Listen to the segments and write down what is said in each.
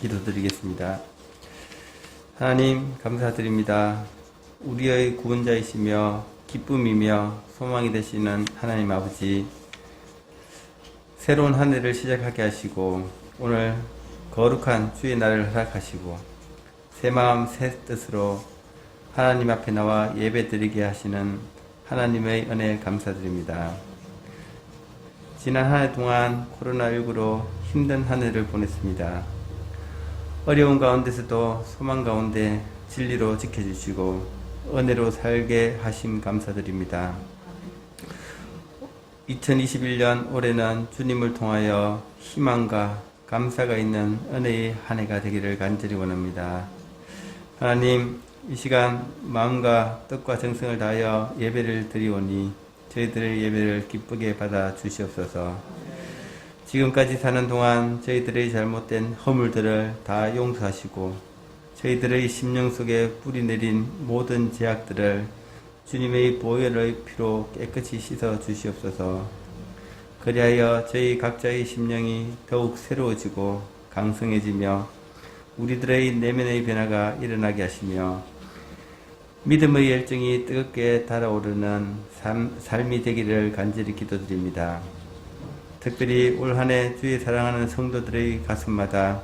기도드리겠습니다. 하나님 감사드립니다. 우리의 구원자이시며 기쁨이며 소망이 되시는 하나님 아버지, 새로운 한 해를 시작하게 하시고 오늘 거룩한 주의 날을 허락하시고 새 마음 새 뜻으로 하나님 앞에 나와 예배드리게 하시는 하나님의 은혜에 감사드립니다. 지난 한 해 동안 코로나19로 힘든 한 해를 보냈습니다. 어려운 가운데서도 소망 가운데 진리로 지켜주시고 은혜로 살게 하심 감사드립니다. 2021년 올해는 주님을 통하여 희망과 감사가 있는 은혜의 한 해가 되기를 간절히 원합니다. 하나님, 이 시간 마음과 뜻과 정성을 다하여 예배를 드리오니 저희들의 예배를 기쁘게 받아 주시옵소서. 지금까지 사는 동안 저희들의 잘못된 허물들을 다 용서하시고 저희들의 심령 속에 뿌리 내린 모든 죄악들을 주님의 보혈의 피로 깨끗이 씻어 주시옵소서. 그리하여 저희 각자의 심령이 더욱 새로워지고 강성해지며 우리들의 내면의 변화가 일어나게 하시며 믿음의 열정이 뜨겁게 달아오르는 삶이 되기를 간절히 기도드립니다. 특별히 올 한 해 주의 사랑하는 성도들의 가슴마다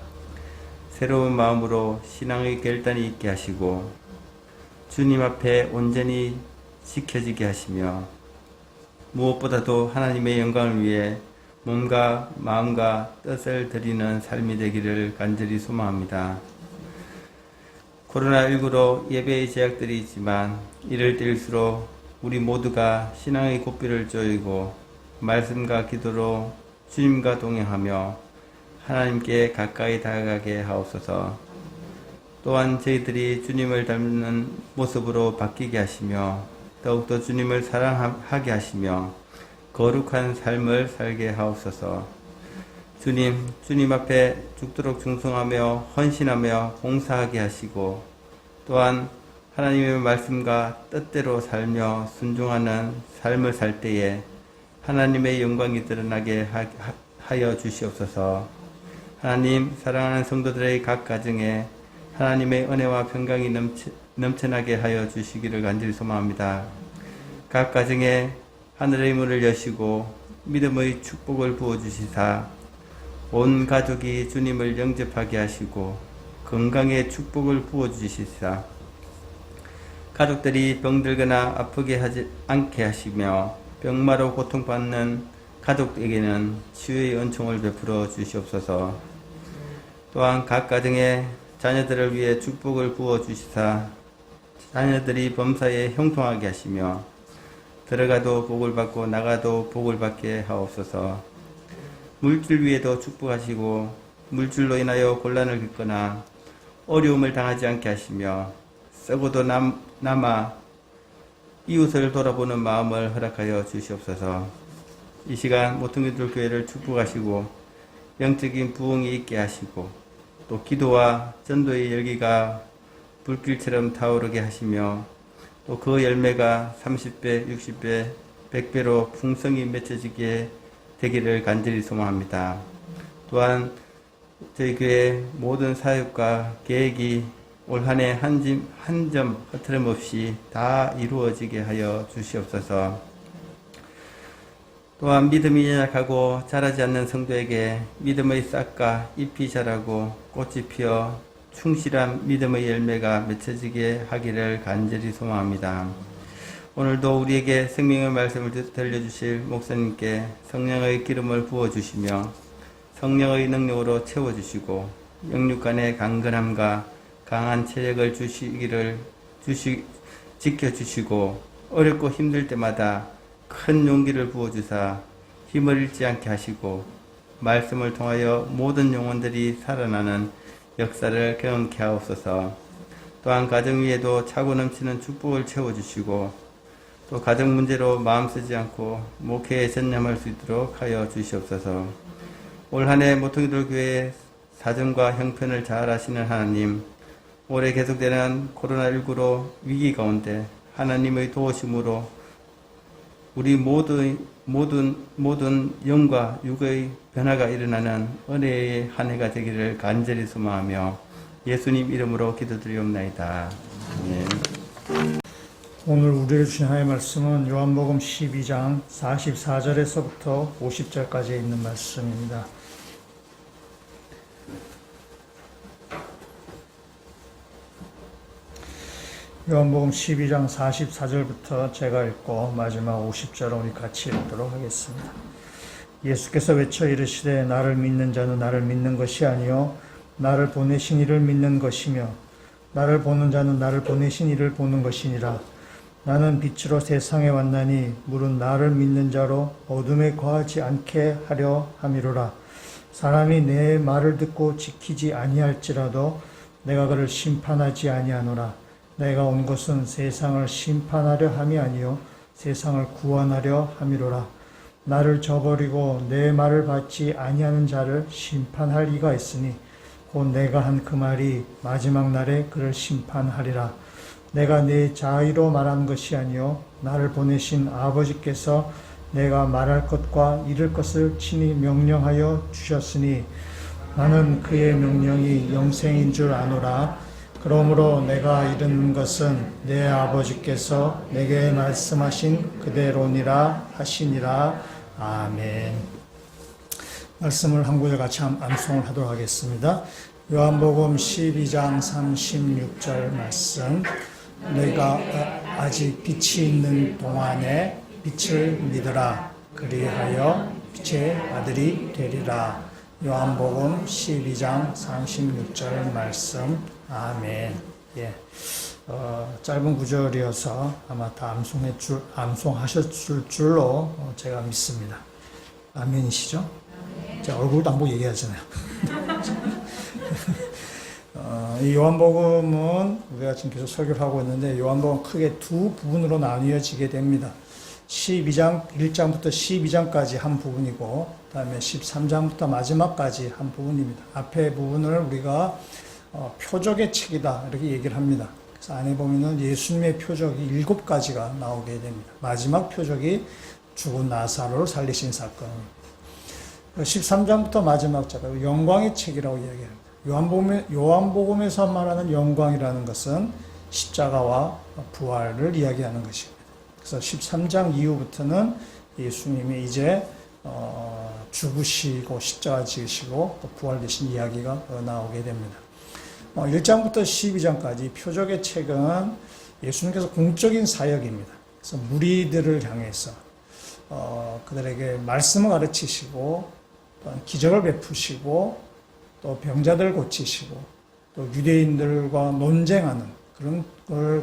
새로운 마음으로 신앙의 결단이 있게 하시고 주님 앞에 온전히 지켜지게 하시며 무엇보다도 하나님의 영광을 위해 몸과 마음과 뜻을 드리는 삶이 되기를 간절히 소망합니다. 코로나19로 예배의 제약들이 있지만 이를 때일수록 우리 모두가 신앙의 고삐를 조이고 말씀과 기도로 주님과 동행하며 하나님께 가까이 다가가게 하옵소서. 또한 저희들이 주님을 닮는 모습으로 바뀌게 하시며 더욱더 주님을 사랑하게 하시며 거룩한 삶을 살게 하옵소서. 주님 앞에 죽도록 충성하며 헌신하며 봉사하게 하시고 또한 하나님의 말씀과 뜻대로 살며 순종하는 삶을 살 때에 하나님의 영광이 드러나게 하여 주시옵소서. 하나님, 사랑하는 성도들의 각 가정에 하나님의 은혜와 평강이 넘쳐나게 하여 주시기를 간절히 소망합니다. 각 가정에 하늘의 문을 여시고 믿음의 축복을 부어주시사 온 가족이 주님을 영접하게 하시고 건강의 축복을 부어주시사 가족들이 병들거나 아프게 하지 않게 하시며 병마로 고통받는 가족에게는 치유의 은총을 베풀어 주시옵소서. 또한 각 가정에 자녀들을 위해 축복을 부어주시사 자녀들이 범사에 형통하게 하시며 들어가도 복을 받고 나가도 복을 받게 하옵소서. 물질 위에도 축복하시고 물질로 인하여 곤란을 겪거나 어려움을 당하지 않게 하시며 썩어도 남아 이웃을 돌아보는 마음을 허락하여 주시옵소서. 이 시간 모퉁이들 교회를 축복하시고 영적인 부흥이 있게 하시고 또 기도와 전도의 열기가 불길처럼 타오르게 하시며 또 그 열매가 30배, 60배, 100배로 풍성히 맺혀지게 되기를 간절히 소망합니다. 또한 저희 교회 모든 사역과 계획이 올 한 해 한 점 흐트럼없이 다 이루어지게 하여 주시옵소서. 또한 믿음이 연약하고 자라지 않는 성도에게 믿음의 싹과 잎이 자라고 꽃이 피어 충실한 믿음의 열매가 맺혀지게 하기를 간절히 소망합니다. 오늘도 우리에게 생명의 말씀을 들려주실 목사님께 성령의 기름을 부어주시며 성령의 능력으로 채워주시고 영육간의 강건함과 강한 체력을 지켜주시고 어렵고 힘들 때마다 큰 용기를 부어주사 힘을 잃지 않게 하시고 말씀을 통하여 모든 영혼들이 살아나는 역사를 경험케 하옵소서. 또한 가정 위에도 차고 넘치는 축복을 채워주시고 또 가정 문제로 마음 쓰지 않고 목회에 전념할 수 있도록 하여 주시옵소서. 올 한 해 모퉁이돌 교회의 사정과 형편을 잘 아시는 하나님, 올해 계속되는 코로나19로 위기 가운데 하나님의 도우심으로 우리 모든 영과 육의 변화가 일어나는 은혜의 한 해가 되기를 간절히 소망하며 예수님 이름으로 기도드리옵나이다. 아멘. 오늘 우리에게 주신 하나님의 말씀은 요한복음 12장 44절에서부터 50절까지 있는 말씀입니다. 요한복음 12장 44절부터 제가 읽고 마지막 50절을 우리 같이 읽도록 하겠습니다. 예수께서 외쳐 이르시되 나를 믿는 자는 나를 믿는 것이 아니요 나를 보내신 이를 믿는 것이며 나를 보는 자는 나를 보내신 이를 보는 것이니라. 나는 빛으로 세상에 왔나니 물은 나를 믿는 자로 어둠에 거하지 않게 하려 함이로라. 사람이 내 말을 듣고 지키지 아니할지라도 내가 그를 심판하지 아니하노라. 내가 온 것은 세상을 심판하려 함이 아니요 세상을 구원하려 함이로라. 나를 저버리고 내 말을 받지 아니하는 자를 심판할 이가 있으니 곧 내가 한 그 말이 마지막 날에 그를 심판하리라. 내가 내 자의로 말한 것이 아니요 나를 보내신 아버지께서 내가 말할 것과 이를 것을 친히 명령하여 주셨으니 나는 그의 명령이 영생인 줄 아노라. 그러므로 내가 이르는 것은 내 아버지께서 내게 말씀하신 그대로니라 하시니라. 아멘. 말씀을 한 구절 같이 암송을 하도록 하겠습니다. 요한복음 12장 36절 말씀. 내가 아직 빛이 있는 동안에 빛을 믿으라. 그리하여 빛의 아들이 되리라. 요한복음 12장 36절 말씀. 아멘. 예. 짧은 구절이어서 아마 다 암송하셨을 줄로 제가 믿습니다. 아멘이시죠? 제 얼굴도 안 보고 얘기하잖아요. 이 요한복음은 우리가 지금 계속 설교를 하고 있는데 요한복음은 크게 두 부분으로 나뉘어지게 됩니다. 1장부터 12장까지 한 부분이고 그 다음에 13장부터 마지막까지 한 부분입니다. 앞에 부분을 우리가 표적의 책이다 이렇게 얘기를 합니다. 그래서 안에 보면은 예수님의 표적이 7가지가 나오게 됩니다. 마지막 표적이 죽은 나사로를 살리신 사건입니다. 13장부터 마지막 자가 영광의 책이라고 이야기합니다. 요한복음에서 말하는 영광이라는 것은 십자가와 부활을 이야기하는 것입니다. 그래서 13장 이후부터는 예수님이 이제 죽으시고 십자가 지으시고 또 부활되신 이야기가 나오게 됩니다. 1장부터 12장까지 표적의 책은 예수님께서 공적인 사역입니다. 그래서 무리들을 향해서 그들에게 말씀을 가르치시고 또한 기적을 베푸시고 또 병자들 고치시고 또 유대인들과 논쟁하는 그런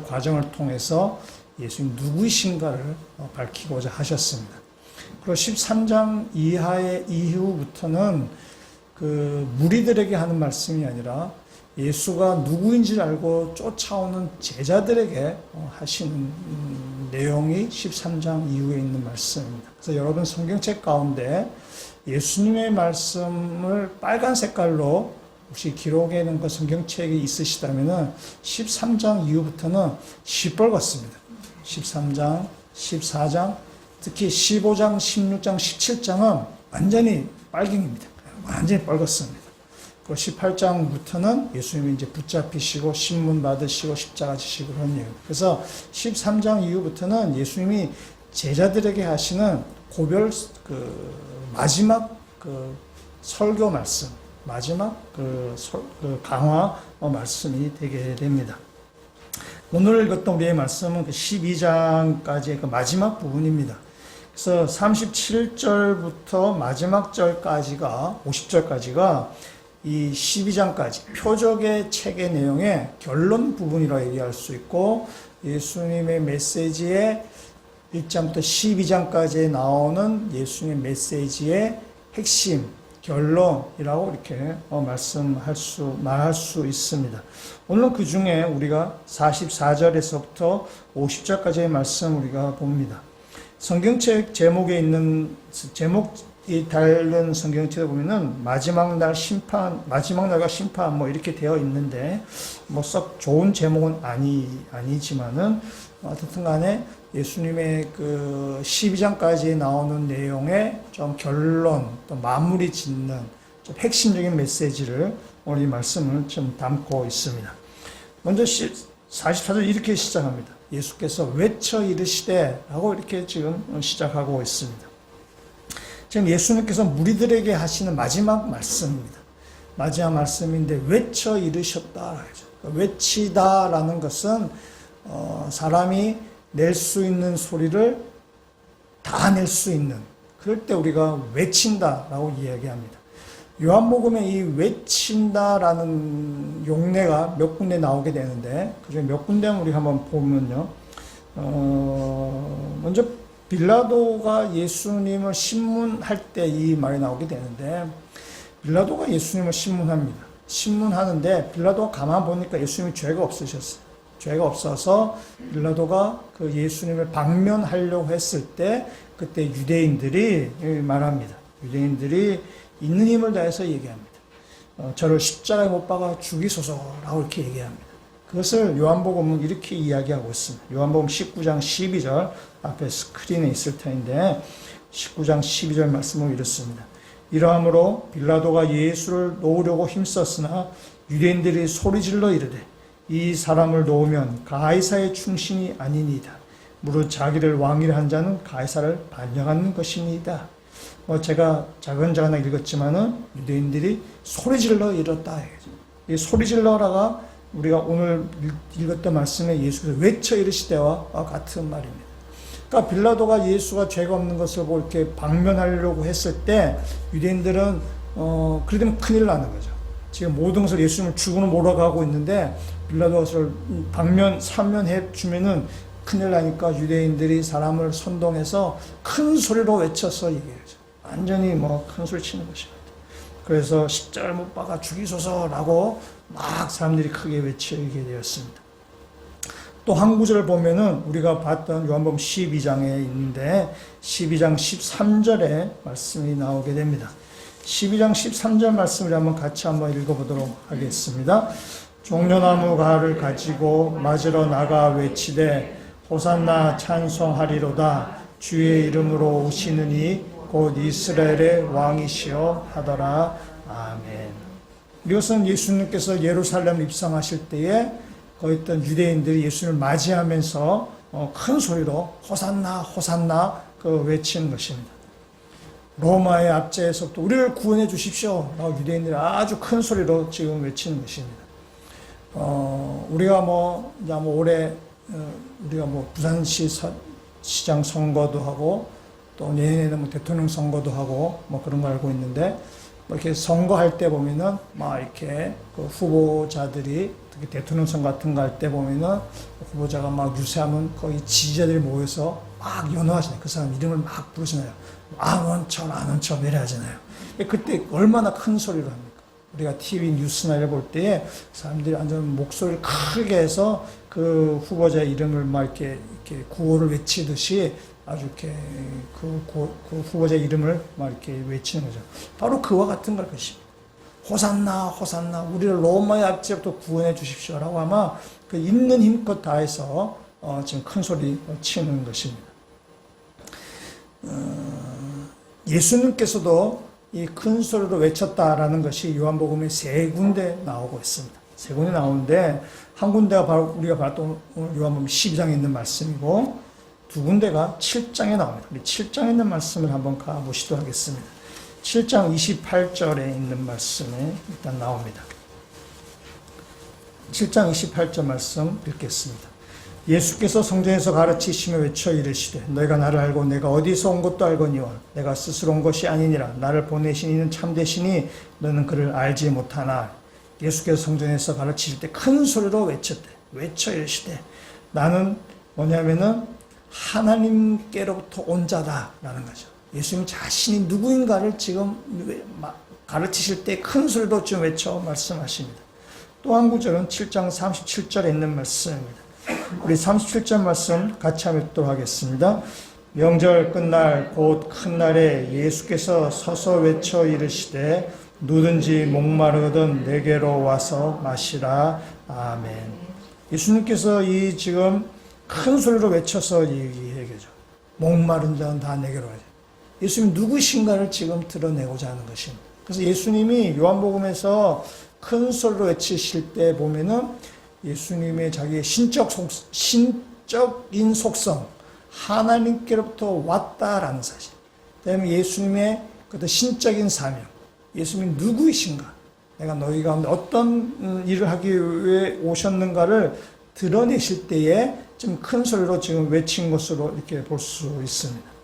과정을 통해서 예수님 누구이신가를 밝히고자 하셨습니다. 그리고 13장 이후부터는 그 무리들에게 하는 말씀이 아니라 예수가 누구인지를 알고 쫓아오는 제자들에게 하시는 내용이 13장 이후에 있는 말씀입니다. 그래서 여러분 성경책 가운데 예수님의 말씀을 빨간 색깔로 혹시 기록해 놓은 그 성경책이 있으시다면 13장 이후부터는 시뻘겋습니다. 13장, 14장, 특히 15장, 16장, 17장은 완전히 빨갱입니다. 완전히 빨갛습니다. 그리고 18장부터는 예수님이 이제 붙잡히시고 신문 받으시고 십자가 지시고 그런 얘기예요. 그래서 13장 이후부터는 예수님이 제자들에게 하시는 마지막 설교 말씀, 마지막 강화 말씀이 되게 됩니다. 오늘 읽었던 우리의 말씀은 12장까지의 마지막 부분입니다. 그래서 37절부터 마지막 절까지가 50절까지가 이 12장까지 표적의 책의 내용의 결론 부분이라고 얘기할 수 있고 예수님의 메시지의 1장부터 12장까지 나오는 예수님의 메시지의 핵심, 결론이라고 이렇게 말할 수 있습니다. 오늘 그 중에 우리가 44절에서부터 50절까지의 말씀 우리가 봅니다. 성경책 제목에 있는 제목이 다른 성경책에 보면은 마지막 날과 심판 이렇게 되어 있는데 썩 좋은 제목은 아니지만은 어쨌든 간에 예수님의 그 12장까지 나오는 내용의 좀 결론, 또 마무리 짓는 좀 핵심적인 메시지를 오늘 이 말씀을 좀 담고 있습니다. 먼저 44절 이렇게 시작합니다. 예수께서 외쳐 이르시되 라고 이렇게 지금 시작하고 있습니다. 지금 예수님께서 무리들에게 하시는 마지막 말씀입니다. 마지막 말씀인데 외쳐 이르셨다. 외치다라는 것은 사람이 낼 수 있는 소리를 다 낼 수 있는, 그럴 때 우리가 외친다라고 이야기합니다. 요한복음에 이 외친다라는 용례가 몇 군데 나오게 되는데, 그중에 몇 군데는 우리 한번 보면요. 먼저 빌라도가 예수님을 신문할 때 이 말이 나오게 되는데, 빌라도가 예수님을 신문합니다. 신문하는데 빌라도가 가만 보니까 예수님이 죄가 없으셨어요. 죄가 없어서 빌라도가 그 예수님을 방면하려고 했을 때, 그때 유대인들이 말합니다. 유대인들이 있는 힘을 다해서 얘기합니다. 저를 십자가에 못 박아 죽이소서라고 이렇게 얘기합니다. 그것을 요한복음은 이렇게 이야기하고 있습니다. 요한복음 19장 12절 앞에 스크린에 있을 터인데, 19장 12절 말씀은 이렇습니다. 이러함으로 빌라도가 예수를 놓으려고 힘썼으나 유대인들이 소리질러 이르되 이 사람을 놓으면 가이사의 충신이 아니니이다. 무릇 자기를 왕이라 한 자는 가이사를 반영하는 것입니다. 제가 자근자근하게 읽었지만은 유대인들이 소리질러 이뤘다. 이 소리질러라가 우리가 오늘 읽었던 말씀에 예수께서 외쳐 이르시되와 같은 말입니다. 그러니까 빌라도가 예수가 죄가 없는 것을 보고 이렇게 방면하려고 했을 때 유대인들은 그러면 큰일 나는 거죠. 지금 모든 것을 예수님을 죽음으로 몰아가고 있는데 빌라도가 사면해 주면은 큰일 나니까 유대인들이 사람을 선동해서 큰 소리로 외쳐서 얘기하죠. 완전히 큰 소리 치는 것입니다. 그래서 십자가를 못 박아 죽이소서라고 막 사람들이 크게 외치게 되었습니다. 또 한 구절을 보면은 우리가 봤던 요한복음 12장에 있는데 12장 13절에 말씀이 나오게 됩니다. 12장 13절 말씀을 같이 한번 읽어보도록 하겠습니다. 종려나무 가를 가지고 맞으러 나가 외치되 호산나 찬송하리로다. 주의 이름으로 오시는 이 곧 이스라엘의 왕이시여 하더라. 아멘. 이것은 예수님께서 예루살렘 입성하실 때에 거기 있던 유대인들이 예수님을 맞이하면서 큰 소리로 호산나 호산나 외치는 것입니다. 로마의 압제에서부터 우리를 구원해 주십시오 라고 유대인들이 아주 큰 소리로 지금 외치는 것입니다. 우리가 올해 우리가 부산시장 선거도 하고 또 내년에는 대통령 선거도 하고 그런 거 알고 있는데, 이렇게 선거할 때 보면은 이렇게 그 후보자들이 특히 대통령 선거 같은 거 할 때 보면은 후보자가 유세하면 거의 지지자들이 모여서 연호하시나요. 그 사람 이름을 부르시나요. 안원천 이래 하잖아요. 그때 얼마나 큰 소리로 합니까? 우리가 TV 뉴스나 이래 볼 때에 사람들이 완전 목소리를 크게 해서 그 후보자의 이름을 이렇게 구호를 외치듯이 아주 이렇게 그 후보자의 이름을 이렇게 외치는 거죠. 바로 그와 같은 걸 것입니다. 호산나 호산나 우리를 로마의 압제부터 구원해 주십시오라고 아마 그 있는 힘껏 다해서 지금 큰 소리 치는 것입니다. 예수님께서도 이 큰 소리로 외쳤다라는 것이 요한복음에 세 군데 나오고 있습니다. 세 군데 나오는데 한 군데가 바로 우리가 봤던 오늘 요한복음 12장에 있는 말씀이고, 두 군데가 7장에 나옵니다. 우리 7장에 있는 말씀을 한번 가보시도록 하겠습니다. 7장 28절에 있는 말씀이 일단 나옵니다. 7장 28절 말씀 읽겠습니다. 예수께서 성전에서 가르치시며 외쳐 이르시되 너희가 나를 알고 내가 어디서 온 것도 알거니와 내가 스스로 온 것이 아니니라. 나를 보내신 이는 참되시니 너는 그를 알지 못하나. 예수께서 성전에서 가르치실 때 큰 소리로 외쳐 이르시되 나는 뭐냐면은 하나님께로부터 온 자다라는 거죠. 예수님 자신이 누구인가를 지금 가르치실 때 큰 소리로 지금 외쳐 말씀하십니다. 또 한 구절은 7장 37절에 있는 말씀입니다. 우리 37절 말씀 같이 한번 읽도록 하겠습니다. 명절 끝날 곧 큰 날에 예수께서 서서 외쳐 이르시되 누든지 목마르거든 내게로 와서 마시라. 아멘. 예수님께서 이 지금 큰 소리로 외쳐서 얘기하죠. 목마른 자는 다 내게로 와라. 예수님 누구신가를 지금 드러내고자 하는 것입니다. 그래서 예수님이 요한복음에서 큰 소리로 외치실 때 보면은 예수님의 자기의 신적인 속성, 하나님께로부터 왔다라는 사실. 그다음에 예수님의 그 신적인 사명, 예수님이 누구이신가? 내가 너희 가운데 어떤 일을 하기 위해 오셨는가를 드러내실 때에 지금 큰 소리로 지금 외친 것으로 이렇게 볼 수 있습니다.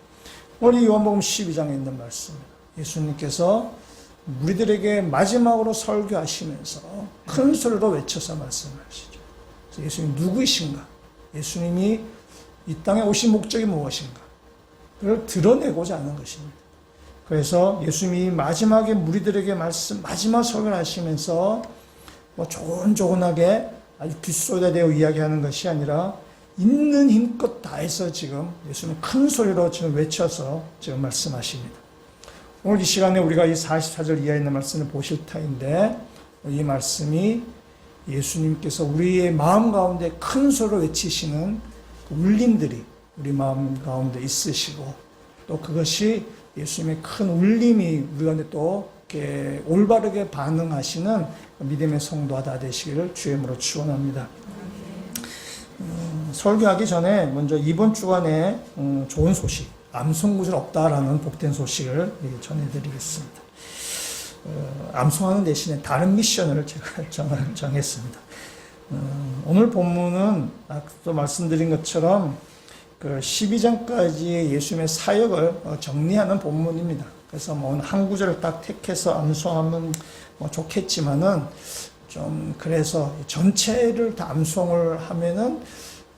오늘 요한복음 12장에 있는 말씀입니다. 예수님께서 우리들에게 마지막으로 설교하시면서 큰 소리로 외쳐서 말씀하시죠. 예수님 누구이신가? 예수님이 이 땅에 오신 목적이 무엇인가? 그걸 드러내고자 하는 것입니다. 그래서 예수님이 마지막에 우리들에게 마지막 설교를 하시면서 뭐 조곤조곤하게 아주 귓소리되어 이야기하는 것이 아니라 있는 힘껏 다해서 지금 예수님 큰 소리로 지금 외쳐서 지금 말씀하십니다. 오늘 이 시간에 우리가 이 44절 이하에 있는 말씀을 보실 터인데 이 말씀이 예수님께서 우리의 마음 가운데 큰 소리로 외치시는 그 울림들이 우리 마음 가운데 있으시고 또 그것이 예수님의 큰 울림이 우리 가운데 또 이렇게 올바르게 반응하시는 믿음의 성도가 다 되시기를 주의 이름으로 축원합니다. 설교하기 전에 먼저 이번 주간에 좋은 소식, 암송구절 없다라는 복된 소식을 전해드리겠습니다. 암송하는 대신에 다른 미션을 제가 정했습니다. 오늘 본문은 아까도 말씀드린 것처럼 그 12장까지의 예수님의 사역을 정리하는 본문입니다. 그래서 뭐 한 구절을 딱 택해서 암송하면 뭐 좋겠지만은 좀 그래서 전체를 다 암송을 하면은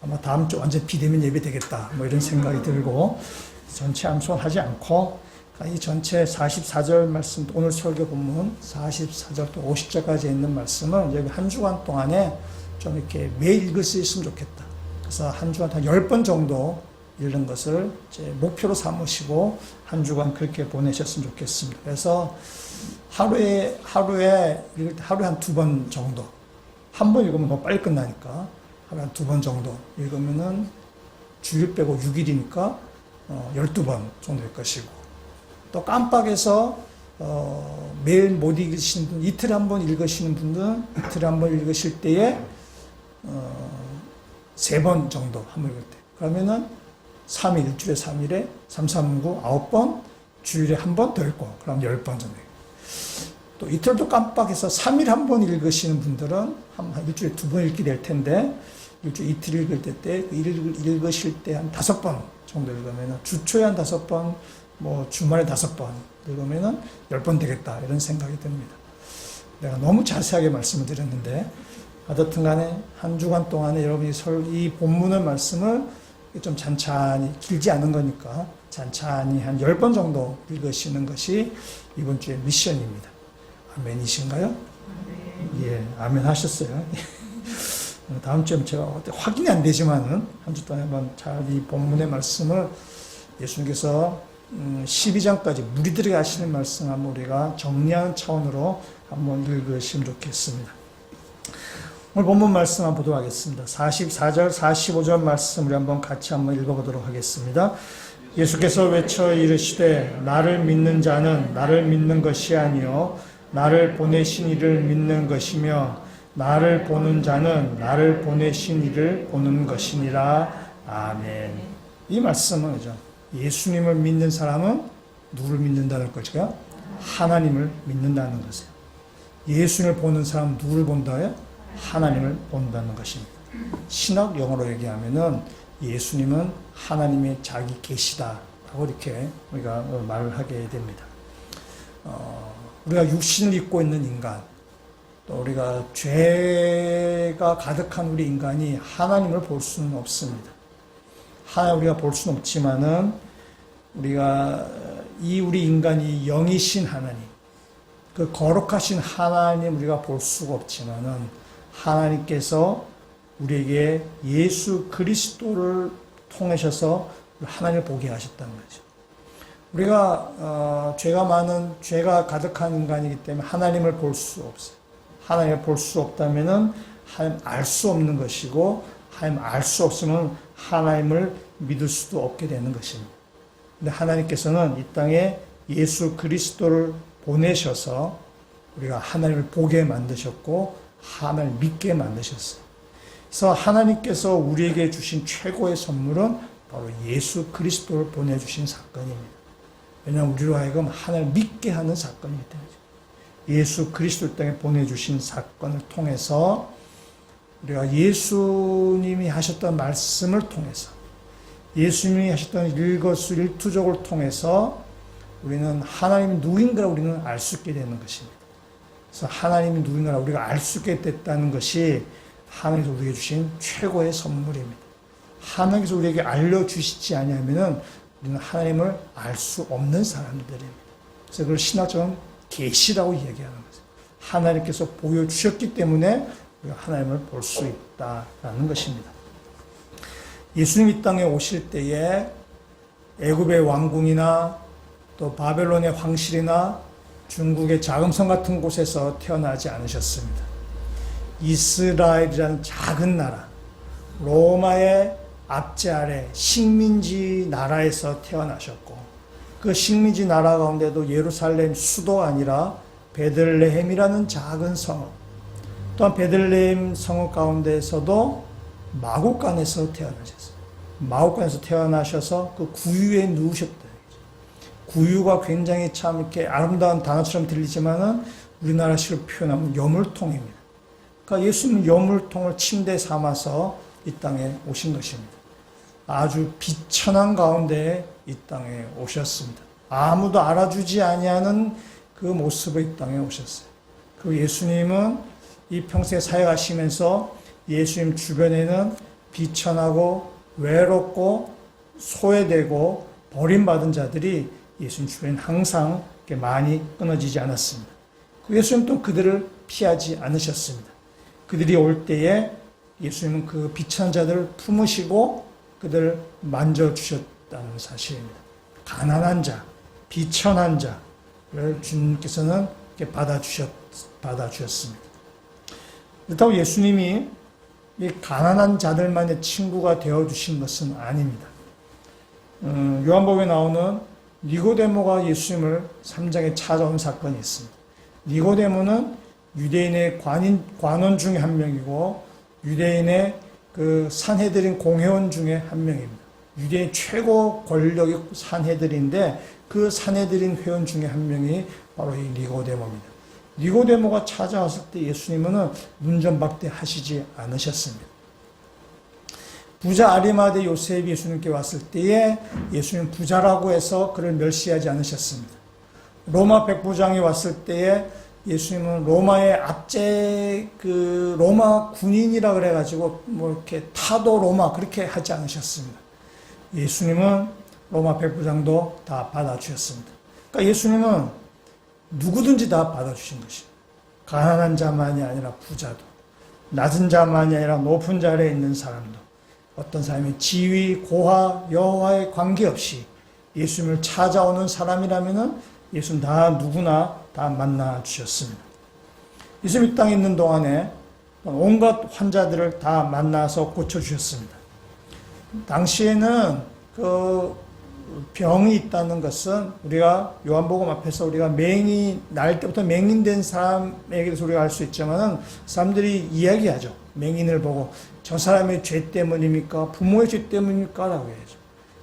아마 다음 주 완전 비대면 예배 되겠다 뭐 이런 생각이 들고 전체 암송을 하지 않고 이 전체 44절 말씀 오늘 설교 본문 44절 또 50절까지 있는 말씀을 여기 한 주간 동안에 좀 이렇게 매일 읽을 수 있으면 좋겠다. 그래서 한 주간 한 10번 정도 읽는 것을 이제 목표로 삼으시고 한 주간 그렇게 보내셨으면 좋겠습니다. 그래서 하루에 한 2번 정도, 한 번 읽으면 너무 빨리 끝나니까 하루에 한 2번 정도 읽으면은 주일 빼고 6일이니까 12번 정도 일 것이고 또 깜빡해서 매일 못 읽으시는 분, 이틀에 한 번 읽으시는 분들은 이틀에 한 번 읽으실 때에 3번 정도 한 번 읽을 때 그러면은 3일, 일주일에 3일에 3, 3, 9, 9번 주일에 한 번 더 읽고 그럼 10번 정도 또 이틀도 깜빡해서 3일 한 번 읽으시는 분들은 한 일주일에 2번 읽게 될 텐데 일주일 이틀 읽을 때 읽으실 때 한 5번 정도 읽으면 주초에 한 5번 뭐 주말에 5번 읽으면 10번 되겠다 이런 생각이 듭니다. 내가 너무 자세하게 말씀을 드렸는데 어떻든 간에 한 주간 동안에 여러분이 이 본문의 말씀을 좀 찬찬히 길지 않은 거니까 찬찬히 한 10번 정도 읽으시는 것이 이번 주의 미션입니다. 아멘이신가요? 예, 아멘 하셨어요. 다음 주에 제가 확인이 안 되지만은 한 주 동안 한번 잘 이 본문의 말씀을 예수님께서 12장까지 무리들에게 하시는 말씀 한번 우리가 정리하는 차원으로 한번 읽으시면 좋겠습니다. 오늘 본문 말씀 한번 보도록 하겠습니다. 44절, 45절 말씀 우리 한번 같이 한번 읽어보도록 하겠습니다. 예수께서 외쳐 이르시되 나를 믿는 자는 나를 믿는 것이 아니요 나를 보내신 이를 믿는 것이며 나를 보는 자는 나를 보내신 이를 보는 것이니라. 아멘. 이 말씀은 예수님을 믿는 사람은 누구를 믿는다는 것이요? 하나님을 믿는다는 것이에요. 예수님을 보는 사람은 누구를 본다요? 하나님을 본다는 것입니다. 신학 영어로 얘기하면은 예수님은 하나님의 자기 계시다라고 이렇게 우리가 말을 하게 됩니다. 우리가 육신을 입고 있는 인간, 또 우리가 죄가 가득한 우리 인간이 하나님을 볼 수는 없습니다. 하나님 우리가 볼 수는 없지만은 우리가 우리 인간이 영이신 하나님, 그 거룩하신 하나님 우리가 볼 수가 없지만은 하나님께서 우리에게 예수 그리스도를 통하셔서 하나님을 보게 하셨다는 거죠. 우리가 죄가 가득한 인간이기 때문에 하나님을 볼 수 없어요. 하나님을 볼 수 없다면은 하나님 알 수 없는 것이고 하나님 알 수 없으면 하나님을 믿을 수도 없게 되는 것입니다. 근데 하나님께서는 이 땅에 예수 그리스도를 보내셔서 우리가 하나님을 보게 만드셨고 하나님을 믿게 만드셨어요. 그래서 하나님께서 우리에게 주신 최고의 선물은 바로 예수 그리스도를 보내주신 사건입니다. 왜냐하면 우리로 하여금 하나님을 믿게 하는 사건이기 때문이죠. 예수 그리스도 땅에 보내주신 사건을 통해서 우리가 예수님이 하셨던 말씀을 통해서 예수님이 하셨던 일거수일투족을 통해서 우리는 하나님이 누구인가를 우리는 알 수 있게 되는 것입니다. 그래서 하나님이 누구인가를 우리가 알 수 있게 됐다는 것이 하나님께서 우리에게 주신 최고의 선물입니다. 하나님께서 우리에게 알려주시지 아니하면은 우리는 하나님을 알 수 없는 사람들입니다. 그래서 그걸 신학적으로 계시라고 얘기하는 거죠. 하나님께서 보여주셨기 때문에 우리가 하나님을 볼 수 있다라는 것입니다. 예수님 이 땅에 오실 때에 애굽의 왕궁이나 또 바벨론의 황실이나 중국의 자금성 같은 곳에서 태어나지 않으셨습니다. 이스라엘이라는 작은 나라, 로마의 압제 아래 식민지 나라에서 태어나셨고 그 식민지 나라 가운데도 예루살렘 수도가 아니라 베들레헴이라는 작은 성읍, 또한 베들레헴 성읍 가운데에서도 마곡간에서 태어나셨어요. 마곡간에서 태어나셔서 그 구유에 누우셨다. 구유가 굉장히 참 이렇게 아름다운 단어처럼 들리지만은 우리나라식으로 표현하면 여물통입니다. 그러니까 예수님은 여물통을 침대 삼아서 이 땅에 오신 것입니다. 아주 비천한 가운데 이 땅에 오셨습니다. 아무도 알아주지 아니하는 그 모습으로 이 땅에 오셨어요. 그 예수님은 이 평생 사역하시면서 예수님 주변에는 비천하고 외롭고 소외되고 버림받은 자들이 예수님 주변에 항상 많이 끊어지지 않았습니다. 그 예수님 또 그들을 피하지 않으셨습니다. 그들이 올 때에 예수님은 그 비천한 자들을 품으시고 그들을 만져주셨다는 사실입니다. 가난한 자, 비천한 자를 주님께서는 받아주셨습니다. 그렇다고 예수님이 이 가난한 자들만의 친구가 되어주신 것은 아닙니다. 요한복음에 나오는 니고데모가 예수님을 3장에 찾아온 사건이 있습니다. 니고데모는 유대인의 관원 중에 한 명이고 유대인의 그 산헤드린 공회원 중에 한 명입니다. 유대인 최고 권력이 산헤드린인데 그 산헤드린 회원 중에 한 명이 바로 이 니고데모입니다. 니고데모가 찾아왔을 때 예수님은 문전박대 하시지 않으셨습니다. 부자 아리마대 요셉이 예수님께 왔을 때에 예수님 부자라고 해서 그를 멸시하지 않으셨습니다. 로마 백부장이 왔을 때에 예수님은 로마의 압제 그 로마 군인이라 그래가지고 뭐 이렇게 타도 로마 그렇게 하지 않으셨습니다. 예수님은 로마 백부장도 다 받아주셨습니다. 그러니까 예수님은 누구든지 다 받아주신 것이에요. 가난한 자만이 아니라 부자도, 낮은 자만이 아니라 높은 자리에 있는 사람도, 어떤 사람이 지위, 고하, 여호와에 관계없이 예수님을 찾아오는 사람이라면은 예수님 다 누구나 다 만나 주셨습니다. 예수님 이 땅에 있는 동안에 온갖 환자들을 다 만나서 고쳐 주셨습니다. 당시에는 그 병이 있다는 것은 우리가 요한복음 앞에서 우리가 날 때부터 맹인된 사람에게 대해서 우리가 알 수 있지만은 사람들이 이야기하죠. 맹인을 보고 저 사람의 죄 때문입니까? 부모의 죄 때문입니까? 라고 해야죠.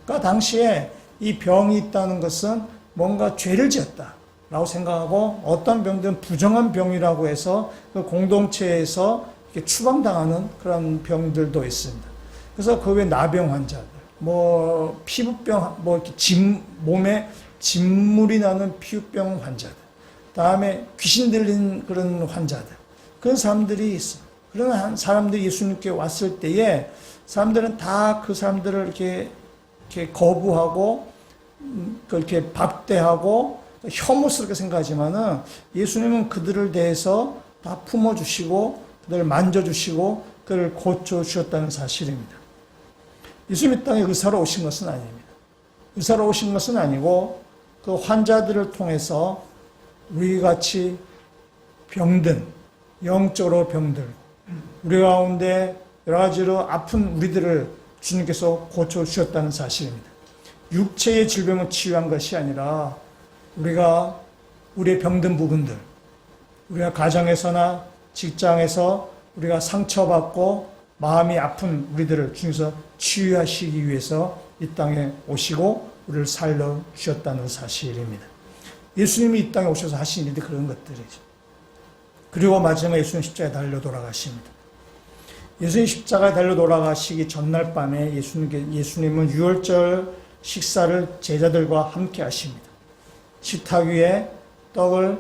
그러니까 당시에 이 병이 있다는 것은 뭔가 죄를 지었다 라고 생각하고 어떤 병들은 부정한 병이라고 해서 그 공동체에서 이렇게 추방당하는 그런 병들도 있습니다. 그래서 그 외 나병 환자들, 뭐 피부병, 뭐 이렇게 몸에 진물이 나는 피부병 환자들, 다음에 귀신 들린 그런 환자들, 그런 사람들이 있어요. 그런 사람들이 예수님께 왔을 때에 사람들은 다 그 사람들을 이렇게 거부하고 그렇게 박대하고 혐오스럽게 생각하지만은 예수님은 그들을 대해서 다 품어주시고 그들을 만져주시고 그들을 고쳐주셨다는 사실입니다. 예수님 이 땅에 의사로 오신 것은 아닙니다. 의사로 오신 것은 아니고 그 환자들을 통해서 우리 같이 병든 영적으로 병들고 우리 가운데 여러 가지로 아픈 우리들을 주님께서 고쳐주셨다는 사실입니다. 육체의 질병을 치유한 것이 아니라 우리가 우리의 병든 부분들, 우리가 가정에서나 직장에서 우리가 상처받고 마음이 아픈 우리들을 주님께서 치유하시기 위해서 이 땅에 오시고 우리를 살려주셨다는 사실입니다. 예수님이 이 땅에 오셔서 하신 일이 그런 것들이죠. 그리고 마지막에 예수님 십자가에 달려 돌아가십니다. 예수님 십자가에 달려 돌아가시기 전날 밤에 예수님은 유월절 식사를 제자들과 함께 하십니다. 식탁 위에 떡을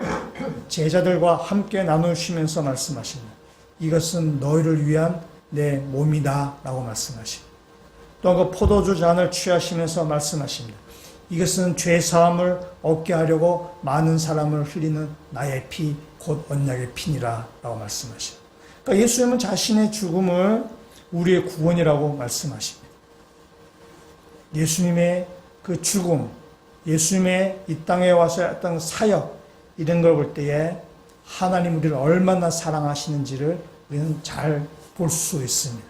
제자들과 함께 나누시면서 말씀하십니다. 이것은 너희를 위한 내 몸이다 라고 말씀하십니다. 또 그 포도주 잔을 취하시면서 말씀하십니다. 이것은 죄사함을 얻게 하려고 많은 사람을 흘리는 나의 피, 곧 언약의 피니라 라고 말씀하십니다. 그러니까 예수님은 자신의 죽음을 우리의 구원이라고 말씀하십니다. 예수님의 그 죽음, 예수님의 이 땅에 와서 어떤 사역, 이런 걸 볼 때에 하나님 우리를 얼마나 사랑하시는지를 우리는 잘 볼 수 있습니다.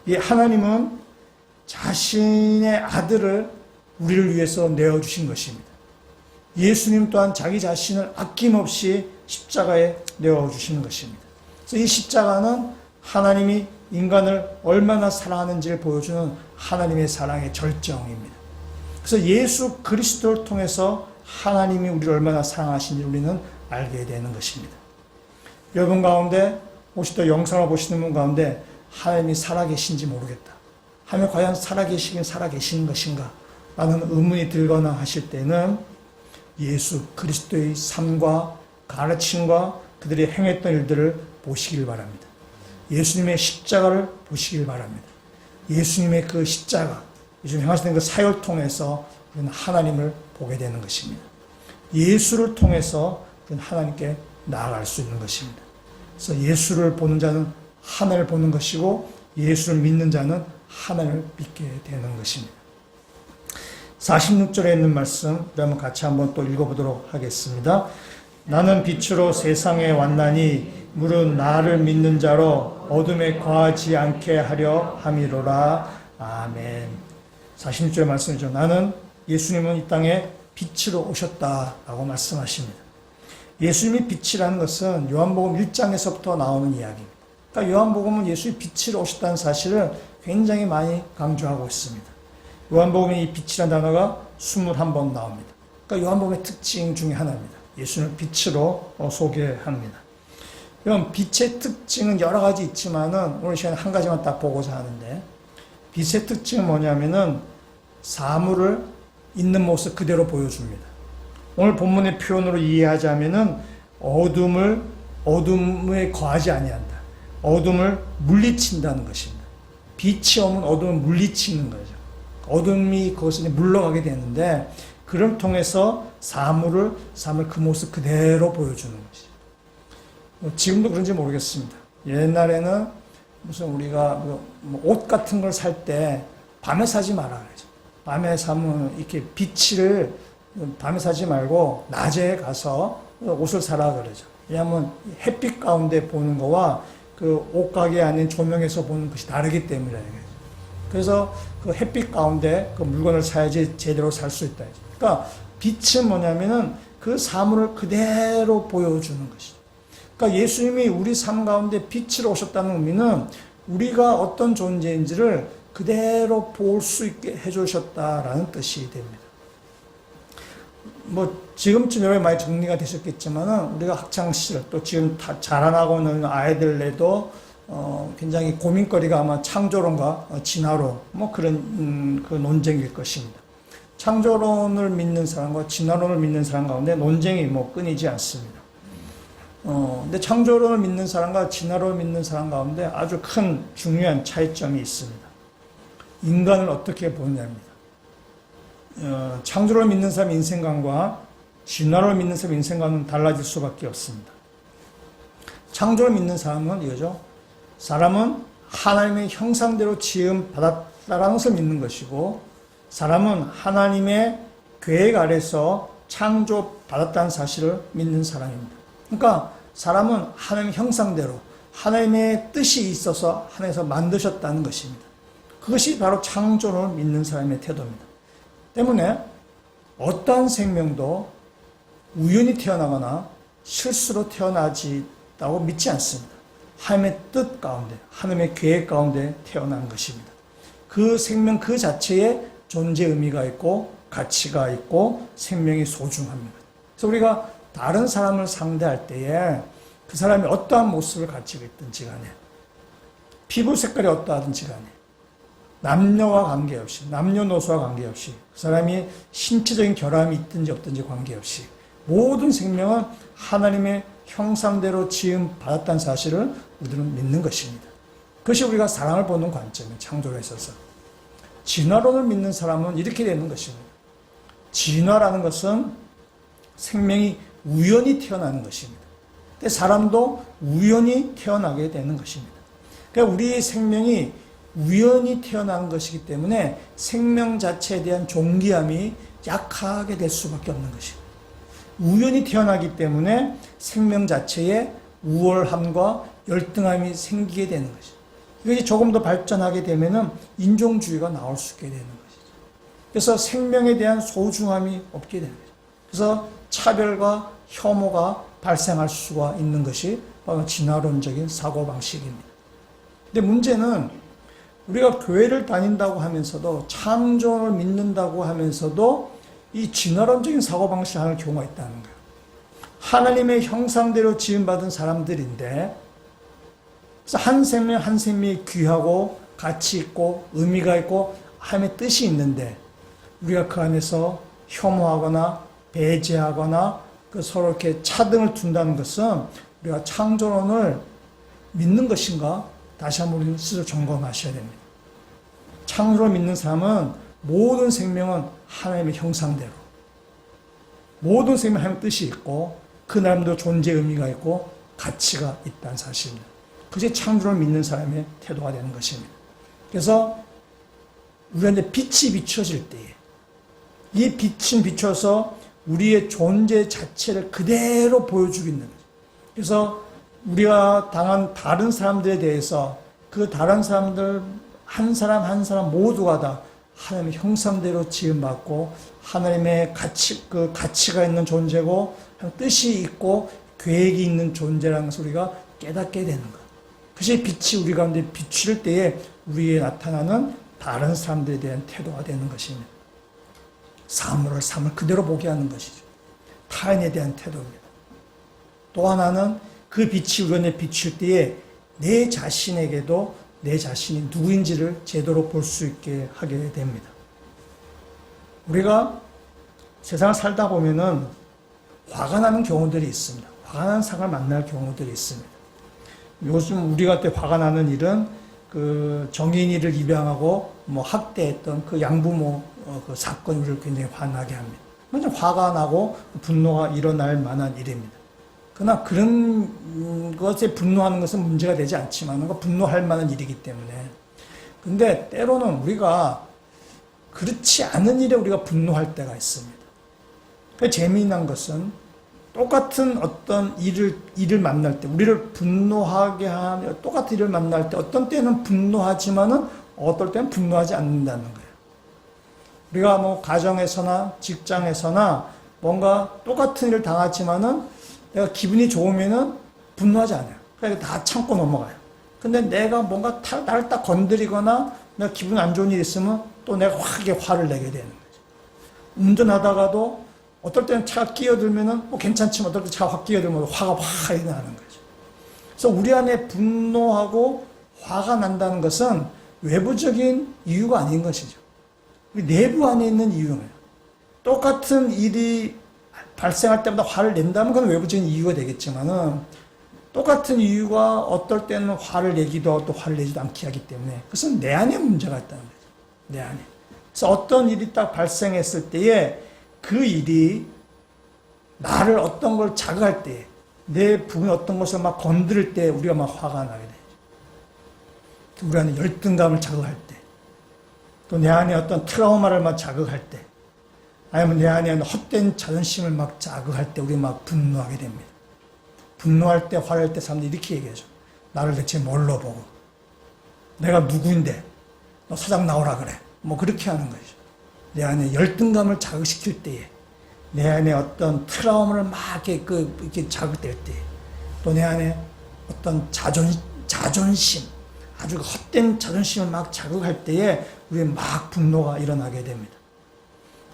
이 하나님은 자신의 아들을 우리를 위해서 내어주신 것입니다. 예수님 또한 자기 자신을 아낌없이 십자가에 내어주시는 것입니다. 그래서 이 십자가는 하나님이 인간을 얼마나 사랑하는지를 보여주는 하나님의 사랑의 절정입니다. 그래서 예수 그리스도를 통해서 하나님이 우리를 얼마나 사랑하시는지 우리는 알게 되는 것입니다. 여러분 가운데 혹시 또 영상을 보시는 분 가운데 하나님이 살아계신지 모르겠다. 하나님 과연 살아계시긴 살아계시는 것인가? 라는 의문이 들거나 하실 때는 예수 그리스도의 삶과 가르침과 그들이 행했던 일들을 보시길 바랍니다. 예수님의 십자가를 보시길 바랍니다. 예수님의 그 십자가, 예수님 행하시는 그 사역을 통해서 우리는 하나님을 보게 되는 것입니다. 예수를 통해서 우리는 하나님께 나아갈 수 있는 것입니다. 그래서 예수를 보는 자는 하나님을 보는 것이고 예수를 믿는 자는 하나님을 믿게 되는 것입니다. 46절에 있는 말씀 한번 같이 한번 또 읽어보도록 하겠습니다. 나는 빛으로 세상에 왔나니 무릇 나를 믿는 자로 어둠에 거하지 않게 하려 함이로라. 아멘. 46절의 말씀이죠. 나는 예수님은 이 땅에 빛으로 오셨다라고 말씀하십니다. 예수님이 빛이라는 것은 요한복음 1장에서부터 나오는 이야기입니다. 그러니까 요한복음은 예수님이 빛으로 오셨다는 사실을 굉장히 많이 강조하고 있습니다. 요한복음에 이 빛이라는 단어가 21번 나옵니다. 그러니까 요한복음의 특징 중에 하나입니다. 예수님을 빛으로 소개합니다. 그럼 빛의 특징은 여러 가지 있지만은 오늘 시간에 한 가지만 딱 보고자 하는데, 빛의 특징은 뭐냐면은 사물을 있는 모습 그대로 보여줍니다. 오늘 본문의 표현으로 이해하자면은 어둠에 거하지 아니한다. 어둠을 물리친다는 것입니다. 빛이 오면 어둠을 물리치는 거죠. 어둠이 그것을 물러가게 되는데, 그를 통해서 사물을 그 모습 그대로 보여주는 것이죠. 지금도 그런지 모르겠습니다. 옛날에는 무슨 우리가 옷 같은 걸 살 때 밤에 사지 마라 그러죠. 밤에 사면 이렇게 빛을 밤에 사지 말고 낮에 가서 옷을 사라 그러죠. 왜냐하면 햇빛 가운데 보는 거와 그 옷가게 아닌 조명에서 보는 것이 다르기 때문이에요. 그래서 그 햇빛 가운데 그 물건을 사야지 제대로 살 수 있다. 그러니까 빛은 뭐냐면은 그 사물을 그대로 보여주는 것이죠. 그러니까 예수님이 우리 삶 가운데 빛으로 오셨다는 의미는 우리가 어떤 존재인지를 그대로 볼 수 있게 해주셨다라는 뜻이 됩니다. 지금쯤 여러분이 많이 정리가 되셨겠지만은 우리가 학창시절 또 지금 다 자라나고 있는 아이들에도 굉장히 고민거리가 아마 창조론과 진화론 그런 그 논쟁일 것입니다. 창조론을 믿는 사람과 진화론을 믿는 사람 가운데 논쟁이 끊이지 않습니다. 근데 창조론을 믿는 사람과 진화론을 믿는 사람 가운데 아주 큰 중요한 차이점이 있습니다. 인간을 어떻게 보느냐입니다. 창조론을 믿는 사람의 인생관과 진화론을 믿는 사람의 인생관은 달라질 수밖에 없습니다. 창조를 믿는 사람은 이거죠. 사람은 하나님의 형상대로 지음 받았다라는 것을 믿는 것이고, 사람은 하나님의 계획 아래서 창조 받았다는 사실을 믿는 사람입니다. 그러니까 사람은 하나님의 형상대로 하나님의 뜻이 있어서 하나님께서 만드셨다는 것입니다. 그것이 바로 창조론을 믿는 사람의 태도입니다. 때문에 어떠한 생명도 우연히 태어나거나 실수로 태어나지다고 믿지 않습니다. 하나님의 뜻 가운데, 하나님의 계획 가운데 태어난 것입니다. 그 생명 그 자체에 존재 의미가 있고 가치가 있고 생명이 소중합니다. 그래서 우리가 다른 사람을 상대할 때에 그 사람이 어떠한 모습을 가지고 있든지 간에, 피부 색깔이 어떠하든지 간에, 남녀와 관계없이, 남녀노소와 관계없이, 그 사람이 신체적인 결함이 있든지 없든지 관계없이 모든 생명은 하나님의 형상대로 지음 받았다는 사실을 우리는 믿는 것입니다. 그것이 우리가 사랑을 보는 관점이에요. 창조에 있어서. 진화론을 믿는 사람은 이렇게 되는 것입니다. 진화라는 것은 생명이 우연히 태어나는 것입니다. 근데 사람도 우연히 태어나게 되는 것입니다. 그러니까 우리의 생명이 우연히 태어난 것이기 때문에 생명 자체에 대한 존귀함이 약하게 될 수밖에 없는 것입니다. 우연히 태어나기 때문에 생명 자체에 우월함과 열등함이 생기게 되는 것입니다. 이것이 조금 더 발전하게 되면은 인종주의가 나올 수 있게 되는 것이죠. 그래서 생명에 대한 소중함이 없게 되는 거죠. 그래서 차별과 혐오가 발생할 수가 있는 것이 바로 진화론적인 사고방식입니다. 근데 문제는 우리가 교회를 다닌다고 하면서도 창조를 믿는다고 하면서도 이 진화론적인 사고방식을 하는 경우가 있다는 거예요. 하나님의 형상대로 지음받은 사람들인데 그래서 한 생명 한 생명이 귀하고 가치 있고 의미가 있고 하나님의 뜻이 있는데 우리가 그 안에서 혐오하거나 배제하거나 그 서로 이렇게 차등을 둔다는 것은 우리가 창조론을 믿는 것인가 다시 한번 우리는 스스로 점검하셔야 됩니다. 창조론을 믿는 사람은 모든 생명은 하나님의 형상대로 모든 생명 하나님의 뜻이 있고 그 나름대로 존재 의미가 있고 가치가 있다는 사실입니다. 그것이 창조론을 믿는 사람의 태도가 되는 것입니다. 그래서 우리한테 빛이 비춰질 때에 이 빛은 비춰서 우리의 존재 자체를 그대로 보여주고 있는 거죠. 그래서 우리가 당한 다른 사람들에 대해서 그 다른 사람들 한 사람 한 사람 모두가 다 하나님의 형상대로 지음받고 하나님의 가치가 있는 존재고 뜻이 있고 계획이 있는 존재라는 것을 우리가 깨닫게 되는 것. 그것이 빛이 우리 가운데 비출 때에 우리에 나타나는 다른 사람들에 대한 태도가 되는 것입니다. 삶을 그대로 보게 하는 것이죠. 타인에 대한 태도입니다. 또 하나는 그 빛이 우리 안에 비칠 때에 내 자신에게도 내 자신이 누구인지를 제대로 볼 수 있게 하게 됩니다. 우리가 세상을 살다 보면은 화가 나는 경우들이 있습니다. 화가 나는 사람을 만날 경우들이 있습니다. 요즘 우리 같은 화가 나는 일은 그 정인이를 입양하고 뭐 학대했던 그 양부모 그 사건이 우리를 굉장히 화나게 합니다. 먼저 화가 나고 분노가 일어날 만한 일입니다. 그러나 그런 것에 분노하는 것은 문제가 되지 않지만 분노할 만한 일이기 때문에. 근데 때로는 우리가 그렇지 않은 일에 우리가 분노할 때가 있습니다. 그 재미난 것은 똑같은 어떤 일을 만날 때, 우리를 분노하게 하는 똑같은 일을 만날 때 어떤 때는 분노하지만은 어떨 때는 분노하지 않는다는 거예요. 우리가 뭐 가정에서나 직장에서나 뭔가 똑같은 일을 당하지만은 내가 기분이 좋으면은 분노하지 않아요. 그러니까 다 참고 넘어가요. 근데 내가 뭔가 나를 딱 건드리거나 내가 기분 안 좋은 일이 있으면 또 내가 확하게 화를 내게 되는 거죠. 운전하다가도 어떨 때는 차가 끼어들면은 뭐 괜찮지만 어떨 때 차가 확 끼어들면 화가 확 나는 거죠. 그래서 우리 안에 분노하고 화가 난다는 것은 외부적인 이유가 아닌 것이죠. 우리 내부 안에 있는 이유예요. 똑같은 일이 발생할 때마다 화를 낸다면 그건 외부적인 이유가 되겠지만은 똑같은 이유가 어떨 때는 화를 내기도 하고 또 화를 내지도 않게 하기 때문에 그것은 내 안에 문제가 있다는 거죠. 내 안에. 그래서 어떤 일이 딱 발생했을 때에 그 일이 나를 어떤 걸 자극할 때, 내 부분에 어떤 것을 막 건드릴 때 우리가 막 화가 나게 되죠. 우리 안에 열등감을 자극할 때, 또 내 안에 어떤 트라우마를 막 자극할 때, 아니면 내 안에 헛된 자존심을 막 자극할 때 우리 막 분노하게 됩니다. 분노할 때, 화낼 때 사람들이 이렇게 얘기하죠. 나를 대체 뭘로 보고 내가 누구인데 너 사장 나오라 그래. 뭐 그렇게 하는 거죠. 내 안에 열등감을 자극시킬 때에 내 안에 어떤 트라우마를 막 이렇게 자극될 때에 또 내 안에 어떤 자존심 아주 헛된 자존심을 막 자극할 때에 우리에 막 분노가 일어나게 됩니다.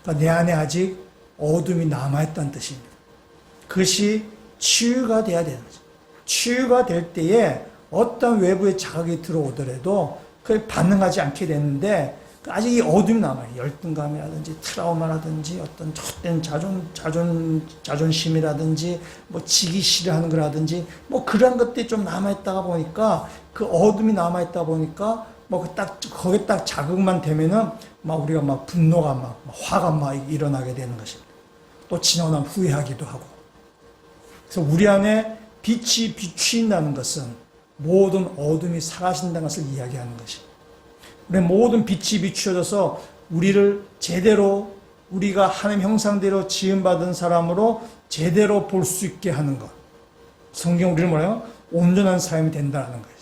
그러니까 내 안에 아직 어둠이 남아있다는 뜻입니다. 그것이 치유가 돼야 되는 거죠. 치유가 될 때에 어떤 외부의 자극이 들어오더라도 그게 반응하지 않게 되는데 아직 이 어둠이 남아요. 열등감이라든지 트라우마라든지 어떤 헛된 자존심이라든지 뭐 지기 싫어하는 거라든지 뭐 그런 것들이 좀 남아있다가 보니까 그 어둠이 남아있다 보니까 뭐 거기에 딱 자극만 되면은 막 우리가 막 분노가 막 화가 막 일어나게 되는 것입니다. 또 지나면 후회하기도 하고. 그래서 우리 안에 빛이 비추인다는 것은 모든 어둠이 사라진다는 것을 이야기하는 것입니다. 우리 모든 빛이 비추어져서 우리를 제대로 우리가 하나님 형상대로 지음받은 사람으로 제대로 볼 수 있게 하는 것. 성경 우리를 뭐라요? 온전한 사람이 된다는 거죠.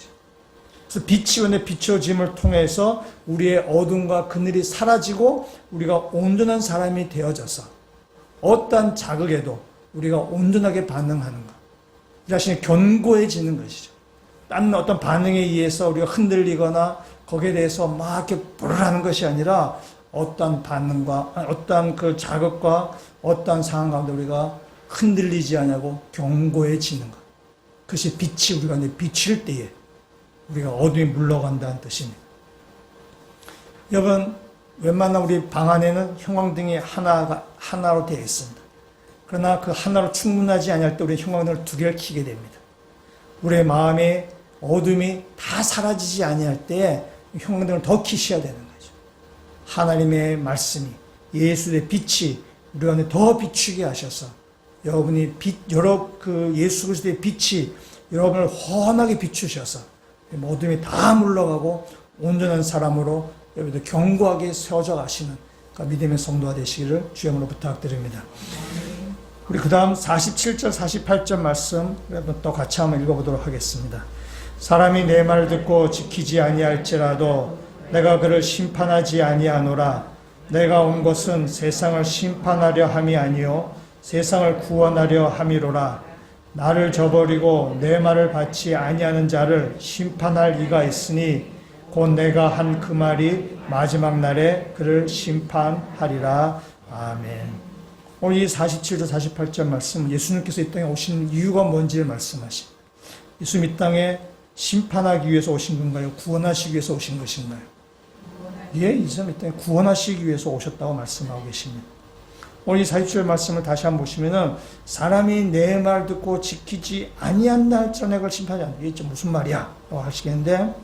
그래서 빛이 원래 비춰짐을 통해서 우리의 어둠과 그늘이 사라지고 우리가 온전한 사람이 되어져서 어떠한 자극에도 우리가 온전하게 반응하는 것. 이 자신이 견고해지는 것이죠. 다른 어떤 반응에 의해서 우리가 흔들리거나 거기에 대해서 막 이렇게 불안하는 것이 아니라 어떠한 반응과 어떠한 그 자극과 어떠한 상황 가운데 우리가 흔들리지 않냐고 견고해지는 것. 그것이 빛이 우리가 비칠 때에 우리가 어둠이 물러간다는 뜻입니다. 여러분, 웬만한 우리 방 안에는 형광등이 하나로 되어 있습니다. 그러나 그 하나로 충분하지 않을 때 우리는 형광등을 두 개를 켜게 됩니다. 우리의 마음에 어둠이 다 사라지지 아니할 때에 형광등을 더 켜셔야 되는 거죠. 하나님의 말씀이 예수의 빛이 우리 안에 더 비추게 하셔서 여러분이 예수 그리스도의 빛이 여러분을 환하게 비추셔서 어둠이 다 물러가고 온전한 사람으로 여러분들 견고하게 세워져 가시는 믿음의 성도가 되시기를 주님으로 부탁드립니다. 우리 그 다음 47절 48절 말씀 또 같이 한번 읽어보도록 하겠습니다. 사람이 내 말을 듣고 지키지 아니할지라도 내가 그를 심판하지 아니하노라. 내가 온 것은 세상을 심판하려 함이 아니요 세상을 구원하려 함이로라. 나를 저버리고 내 말을 받지 아니하는 자를 심판할 이가 있으니 곧 내가 한 그 말이 마지막 날에 그를 심판하리라. 아멘. 오늘 이 47절 48절 말씀 예수님께서 이 땅에 오신 이유가 뭔지를 말씀하십니다. 예수님 이 땅에 심판하기 위해서 오신 건가요? 구원하시기 위해서 오신 것인가요? 예, 이 사람 이 땅에 구원하시기 위해서 오셨다고 말씀하고 계십니다. 오늘 이 47절 말씀을 다시 한번 보시면은 사람이 내 말 듣고 지키지 아니한다 할지라도 내가 심판하지 않는다. 이게 무슨 말이야? 라고 하시겠는데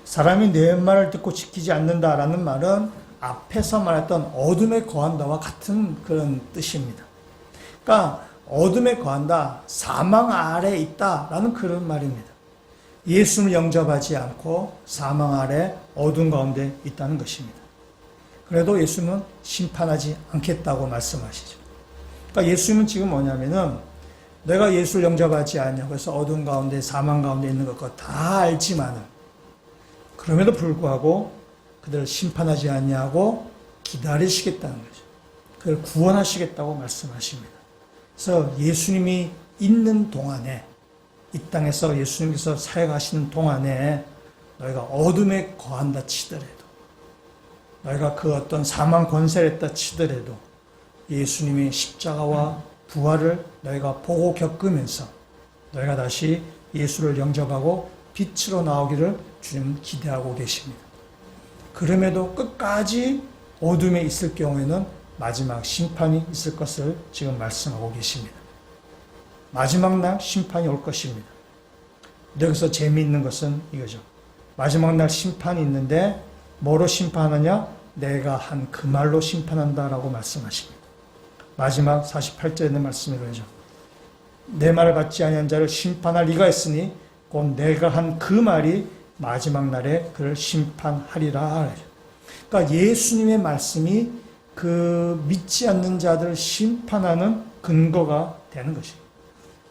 사람이 내 말을 듣고 지키지 않는다라는 말은 앞에서 말했던 어둠에 거한다와 같은 그런 뜻입니다. 그러니까 어둠에 거한다, 사망 아래에 있다라는 그런 말입니다. 예수를 영접하지 않고 사망 아래 어둠 가운데 있다는 것입니다. 그래도 예수님은 심판하지 않겠다고 말씀하시죠. 그러니까 예수님은 지금 뭐냐면은 내가 예수를 영접하지 않냐고 해서 어둠 가운데 사망 가운데 있는 것 다 알지만은 그럼에도 불구하고 그들을 심판하지 않냐고 기다리시겠다는 거죠. 그를 구원하시겠다고 말씀하십니다. 그래서 예수님이 있는 동안에 이 땅에서 예수님께서 사역하시는 동안에 너희가 어둠에 거한다 치더라도 너희가 그 어떤 사망 권세를 했다 치더라도 예수님의 십자가와 부활을 너희가 보고 겪으면서 너희가 다시 예수를 영접하고 빛으로 나오기를 주님은 기대하고 계십니다. 그럼에도 끝까지 어둠에 있을 경우에는 마지막 심판이 있을 것을 지금 말씀하고 계십니다. 마지막 날 심판이 올 것입니다. 여기서 재미있는 것은 이거죠. 마지막 날 심판이 있는데 뭐로 심판하느냐? 내가 한 그 말로 심판한다라고 말씀하십니다. 마지막 48절에 있는 말씀이 그러죠. 내 말을 받지 아니한 자를 심판할 이가 있으니 곧 내가 한 그 말이 마지막 날에 그를 심판하리라. 그러니까 예수님의 말씀이 그 믿지 않는 자들을 심판하는 근거가 되는 것입니다.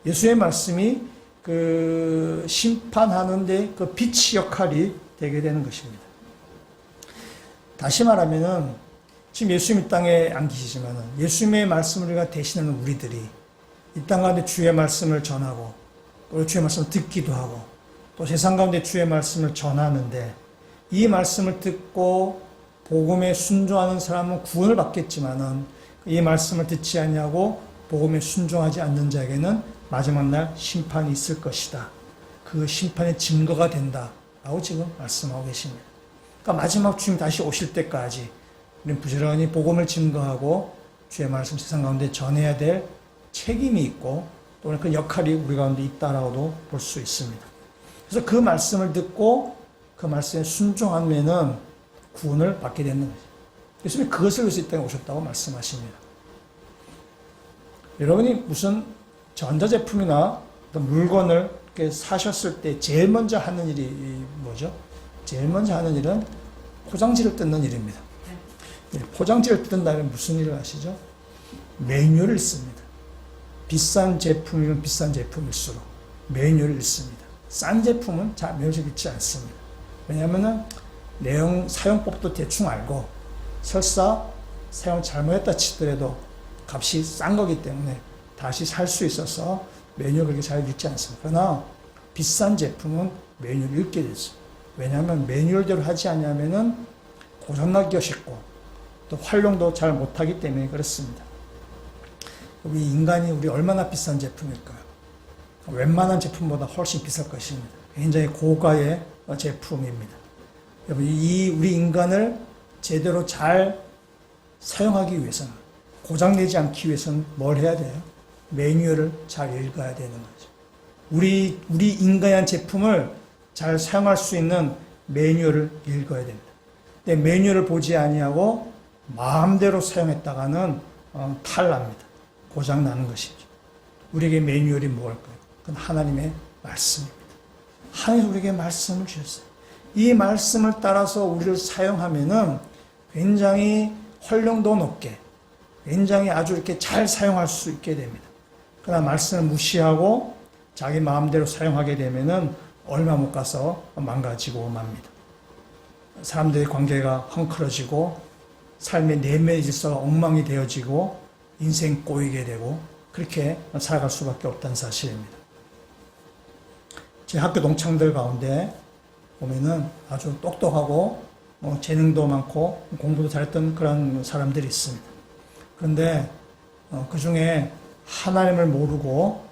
예수의 말씀이 그 심판하는데 그 빛의 역할이 되게 되는 것입니다. 다시 말하면은 지금 예수님 이 땅에 안 계시지만은 예수님의 말씀을 우리가 대신하는 우리들이 이 땅 가운데 주의 말씀을 전하고 또 주의 말씀을 듣기도 하고 또 세상 가운데 주의 말씀을 전하는데 이 말씀을 듣고 복음에 순종하는 사람은 구원을 받겠지만은 이 말씀을 듣지 아니하고 복음에 순종하지 않는 자에게는 마지막 날 심판이 있을 것이다. 그 심판의 증거가 된다. 라고 지금 말씀하고 계십니다. 그러니까 마지막 주님 다시 오실 때까지 우리는 부지런히 복음을 증거하고 주의 말씀 세상 가운데 전해야 될 책임이 있고 또 그 역할이 우리 가운데 있다라고도 볼 수 있습니다. 그래서 그 말씀을 듣고 그 말씀에 순종하면은 구원을 받게 되는 거죠. 예수님이 그것을 위해서 이 땅에 오셨다고 말씀하십니다. 여러분이 무슨 전자제품이나 어떤 물건을 이렇게 사셨을 때 제일 먼저 하는 일이 뭐죠? 제일 먼저 하는 일은 포장지를 뜯는 일입니다. 포장지를 뜯는 다음에 무슨 일을 하시죠? 매뉴얼을 읽습니다. 비싼 제품이면 비싼 제품일수록 매뉴얼을 읽습니다. 싼 제품은 잘 매뉴얼을 읽지 않습니다. 왜냐하면 내용, 사용법도 대충 알고 설사 사용 잘못했다 치더라도 값이 싼 거기 때문에 다시 살 수 있어서 매뉴얼 그렇게 잘 읽지 않습니다. 그러나 비싼 제품은 매뉴얼을 읽게 되죠. 왜냐하면 매뉴얼대로 하지 않으면은 고장나기가 쉽고 또 활용도 잘 못하기 때문에 그렇습니다. 우리 인간이 우리 얼마나 비싼 제품일까요? 웬만한 제품보다 훨씬 비쌀 것입니다. 굉장히 고가의 제품입니다. 여러분, 우리 인간을 제대로 잘 사용하기 위해서는, 고장내지 않기 위해서는 뭘 해야 돼요? 매뉴얼을 잘 읽어야 되는 거죠. 우리 인간의 제품을 잘 사용할 수 있는 매뉴얼을 읽어야 됩니다. 근데 매뉴얼을 보지 아니하고 마음대로 사용했다가는 탈납니다. 고장나는 것이죠. 우리에게 매뉴얼이 무엇일까요? 그건 하나님의 말씀입니다. 하나님 우리에게 말씀을 주셨어요. 이 말씀을 따라서 우리를 사용하면은 굉장히 활용도 높게, 굉장히 아주 이렇게 잘 사용할 수 있게 됩니다. 그러나 말씀을 무시하고 자기 마음대로 사용하게 되면은 얼마 못 가서 망가지고 맙니다. 사람들의 관계가 헝클어지고 삶의 내면의 질서가 엉망이 되어지고 인생 꼬이게 되고 그렇게 살아갈 수밖에 없다는 사실입니다. 제 학교 동창들 가운데 보면은 아주 똑똑하고 재능도 많고 공부도 잘했던 그런 사람들이 있습니다. 그런데 그 중에 하나님을 모르고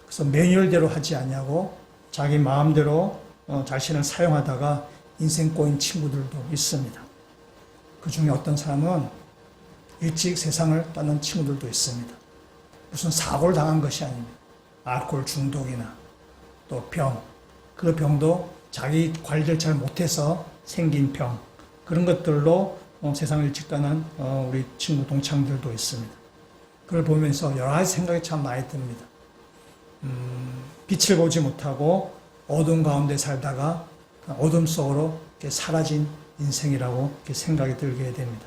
그래서 매뉴얼대로 하지 않냐고 자기 마음대로 자신을 사용하다가 인생 꼬인 친구들도 있습니다. 그 중에 어떤 사람은 일찍 세상을 떠난 친구들도 있습니다. 무슨 사고를 당한 것이 아닙니다. 알코올 중독이나 또 병, 그 병도 자기 관리를 잘 못해서 생긴 병, 그런 것들로 세상을 일찍 떠난 우리 친구 동창들도 있습니다. 그걸 보면서 여러 가지 생각이 참 많이 듭니다. 빛을 보지 못하고 어둠 가운데 살다가 어둠 속으로 이렇게 사라진 인생이라고 이렇게 생각이 들게 됩니다.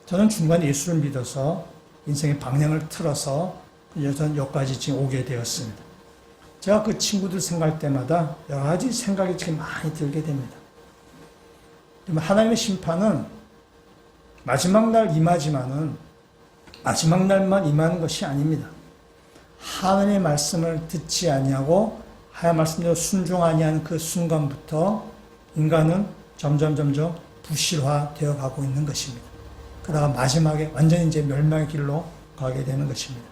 저는 중간에 예수를 믿어서 인생의 방향을 틀어서 여기까지 지금 오게 되었습니다. 제가 그 친구들 생각할 때마다 여러 가지 생각이 지금 많이 들게 됩니다. 하나님의 심판은 마지막 날 임하지만은 마지막 날만 임하는 것이 아닙니다. 하나님의 말씀을 듣지 아니하고 하나님의 말씀대로 순종하지 않은 그 순간부터 인간은 점점 부실화되어 가고 있는 것입니다. 그러다가 마지막에 완전히 이제 멸망의 길로 가게 되는 것입니다.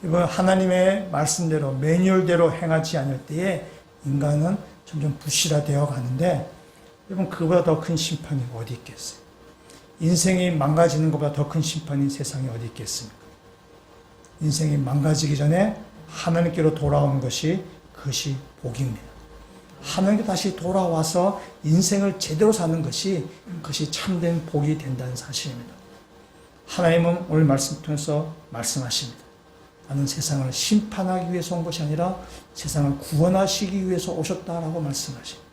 이번 하나님의 말씀대로 매뉴얼대로 행하지 않을 때에 인간은 점점 부실화되어 가는데 여러분 그보다 더 큰 심판이 어디 있겠어요? 인생이 망가지는 것보다 더 큰 심판이 세상에 어디 있겠습니까? 인생이 망가지기 전에 하나님께로 돌아오는 것이 그것이 복입니다. 하나님께 다시 돌아와서 인생을 제대로 사는 것이 그것이 참된 복이 된다는 사실입니다. 하나님은 오늘 말씀 통해서 말씀하십니다. 나는 세상을 심판하기 위해서 온 것이 아니라 세상을 구원하시기 위해서 오셨다라고 말씀하십니다.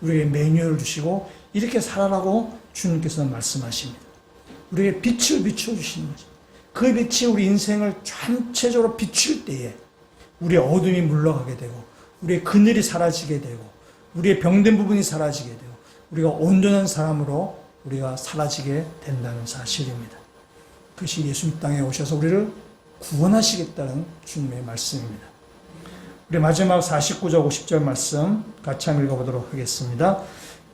우리에게 매뉴얼을 주시고 이렇게 살아라고 주님께서 말씀하십니다. 우리에게 빛을 비춰주시는 거죠. 그 빛이 우리 인생을 전체적으로 비출 때에 우리의 어둠이 물러가게 되고 우리의 그늘이 사라지게 되고 우리의 병든 부분이 사라지게 되고 우리가 온전한 사람으로 우리가 사라지게 된다는 사실입니다. 그것이 예수님 땅에 오셔서 우리를 구원하시겠다는 주님의 말씀입니다. 우리 마지막 49절 50절 말씀 같이 한번 읽어보도록 하겠습니다.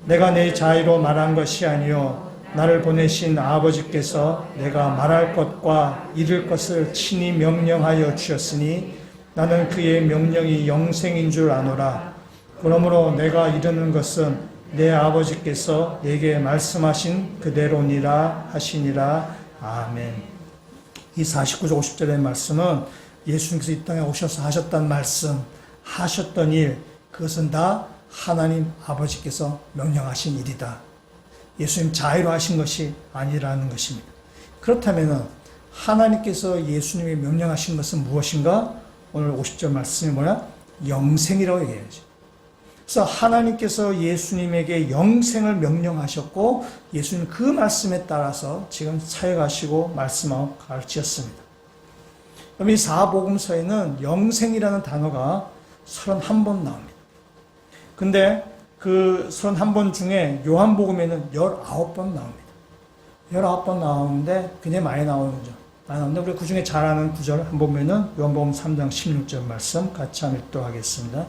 내가 내 자의로 말한 것이 아니요 나를 보내신 아버지께서 내가 말할 것과 이룰 것을 친히 명령하여 주셨으니 나는 그의 명령이 영생인 줄 아노라. 그러므로 내가 이르는 것은 내 아버지께서 내게 말씀하신 그대로니라 하시니라. 아멘. 이 49절 50절의 말씀은 예수님께서 이 땅에 오셔서 하셨던 말씀, 하셨던 일, 그것은 다 하나님 아버지께서 명령하신 일이다. 예수님 자의로 하신 것이 아니라는 것입니다. 그렇다면 하나님께서 예수님이 명령하신 것은 무엇인가? 오늘 50절 말씀이 뭐야? 영생이라고 얘기해야지. 그래서 하나님께서 예수님에게 영생을 명령하셨고 예수님 그 말씀에 따라서 지금 사역하시고 말씀하고 가르치셨습니다. 그럼 이 사복음서에는 영생이라는 단어가 31번 나옵니다. 근데 그 31번 중에 요한복음에는 19번 나옵니다. 19번 나오는데 굉장히 많이 나오는 거죠. 많이 나오는데 우리 그 중에 잘 아는 구절 한번 보면은 요한복음 3장 16절 말씀 같이 한번 읽도록 하겠습니다.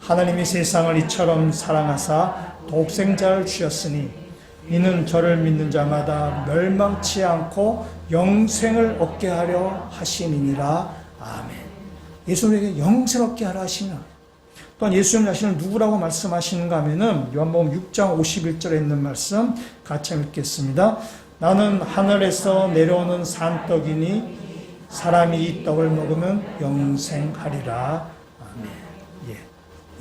하나님이 세상을 이처럼 사랑하사 독생자를 주셨으니 이는 저를 믿는 자마다 멸망치 않고 영생을 얻게 하려 하심이니라. 아멘. 예수님에게 영생 얻게 하려 하시나. 또한 예수님 자신을 누구라고 말씀하시는가 하면은 요한복음 6장 51절에 있는 말씀 같이 읽겠습니다. 나는 하늘에서 내려오는 산떡이니 사람이 이 떡을 먹으면 영생하리라. 아멘. 예.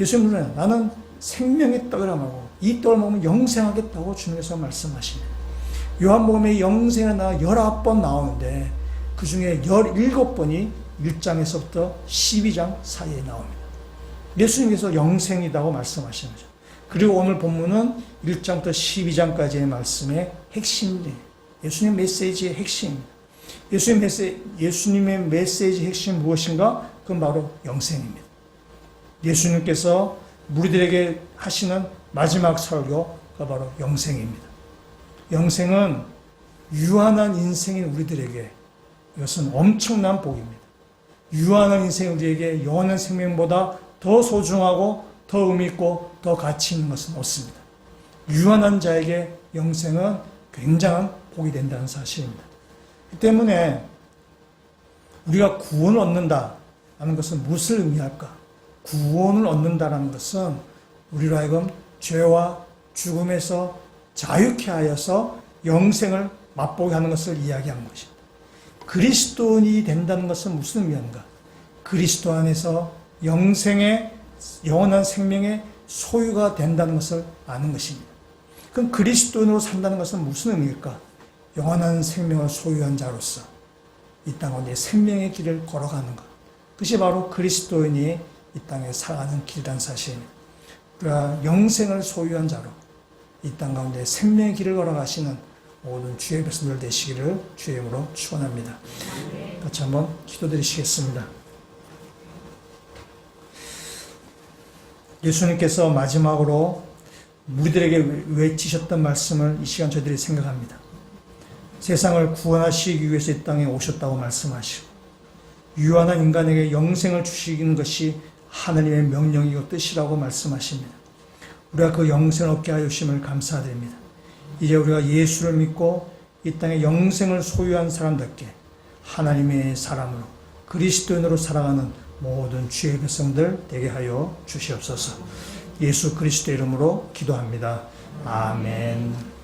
예수님은 나는 생명의 떡이라 말하고 이 떡을 먹으면 영생하겠다고 주님께서 말씀하시네. 요한복음에 영생은 19번 나오는데 그 중에 17번이 1장에서부터 12장 사이에 나옵니다. 예수님께서 영생이라고 말씀하시는 거죠. 그리고 오늘 본문은 1장부터 12장까지의 말씀의 핵심이에요. 예수님 메시지의 핵심입니다. 예수님의 메시지의 핵심은 무엇인가? 그건 바로 영생입니다. 예수님께서 우리들에게 하시는 마지막 설교가 바로 영생입니다. 영생은 유한한 인생인 우리들에게 이것은 엄청난 복입니다. 유한한 인생인 우리에게 영원한 생명보다 더 소중하고 더 의미 있고 더 가치 있는 것은 없습니다. 유한한 자에게 영생은 굉장한 복이 된다는 사실입니다. 그 때문에 우리가 구원을 얻는다는 것은 무엇을 의미할까? 구원을 얻는다는 것은 우리로 하여금 죄와 죽음에서 자유케 하여서 영생을 맛보게 하는 것을 이야기한 것입니다. 그리스도인이 된다는 것은 무슨 의미인가? 그리스도 안에서 영생의 영원한 생명의 소유가 된다는 것을 아는 것입니다. 그럼 그리스도인으로 산다는 것은 무슨 의미일까? 영원한 생명을 소유한 자로서 이 땅 가운데 생명의 길을 걸어가는 것. 그것이 바로 그리스도인이 이 땅에 살아가는 길이라는 사실입니다. 우리가 영생을 소유한 자로 이 땅 가운데 생명의 길을 걸어가시는 모든 주의 백성들 되시기를 주의 이름으로 축원합니다. 같이 한번 기도드리시겠습니다. 예수님께서 마지막으로 우리들에게 외치셨던 말씀을 이 시간 저희들이 생각합니다. 세상을 구원하시기 위해서 이 땅에 오셨다고 말씀하시고 유한한 인간에게 영생을 주시는 것이 하나님의 명령이고 뜻이라고 말씀하십니다. 우리가 그 영생을 얻게 하여 주심을 감사드립니다. 이제 우리가 예수를 믿고 이 땅에 영생을 소유한 사람답게 하나님의 사람으로 그리스도인으로 살아가는 모든 주의 백성들 되게 하여 주시옵소서. 예수 그리스도 이름으로 기도합니다. 아멘.